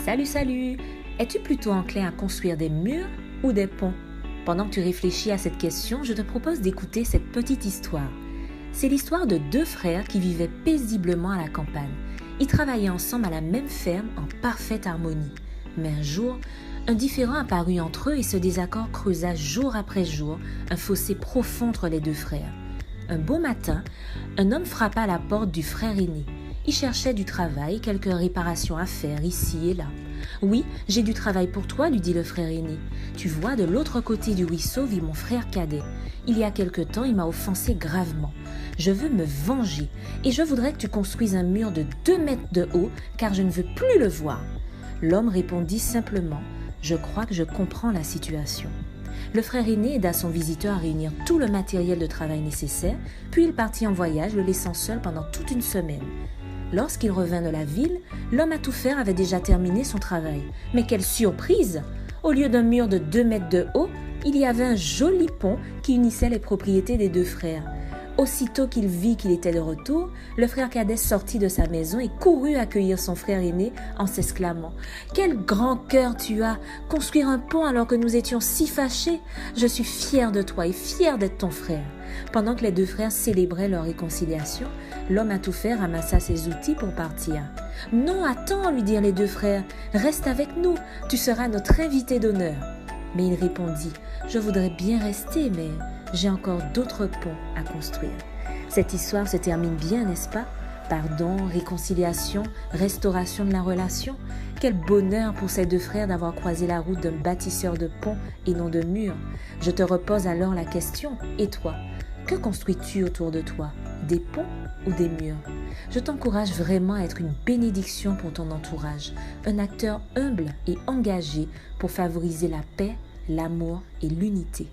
Salut, salut! Es-tu plutôt enclin à construire des murs ou des ponts? Pendant que tu réfléchis à cette question, je te propose d'écouter cette petite histoire. C'est l'histoire de deux frères qui vivaient paisiblement à la campagne. Ils travaillaient ensemble à la même ferme en parfaite harmonie. Mais un jour, un différend apparut entre eux et ce désaccord creusa jour après jour un fossé profond entre les deux frères. Un beau matin, un homme frappa à la porte du frère aîné. Il cherchait du travail, quelques réparations à faire ici et là. « Oui, j'ai du travail pour toi, lui dit le frère aîné. Tu vois, de l'autre côté du ruisseau vit mon frère cadet. Il y a quelque temps, il m'a offensé gravement. Je veux me venger et je voudrais que tu construises un mur de 2 mètres de haut car je ne veux plus le voir. » L'homme répondit simplement « Je crois que je comprends la situation. » Le frère aîné aida son visiteur à réunir tout le matériel de travail nécessaire, puis il partit en voyage, le laissant seul pendant toute une semaine. Lorsqu'il revint de la ville, l'homme à tout faire avait déjà terminé son travail. Mais quelle surprise! Au lieu d'un mur de 2 mètres de haut, il y avait un joli pont qui unissait les propriétés des deux frères. Aussitôt qu'il vit qu'il était de retour, le frère cadet sortit de sa maison et courut accueillir son frère aîné en s'exclamant « Quel grand cœur tu as! Construire un pont alors que nous étions si fâchés! Je suis fier de toi et fier d'être ton frère! » Pendant que les deux frères célébraient leur réconciliation, l'homme à tout faire ramassa ses outils pour partir. « Non, attends, lui dirent les deux frères, reste avec nous, tu seras notre invité d'honneur. » Mais il répondit « Je voudrais bien rester, mais j'ai encore d'autres ponts à construire. » Cette histoire se termine bien, n'est-ce pas? Pardon, réconciliation, restauration de la relation. Quel bonheur pour ces deux frères d'avoir croisé la route d'un bâtisseur de ponts et non de murs. Je te repose alors la question, et toi? Que construis-tu autour de toi? Des ponts ou des murs? Je t'encourage vraiment à être une bénédiction pour ton entourage, un acteur humble et engagé pour favoriser la paix, l'amour et l'unité.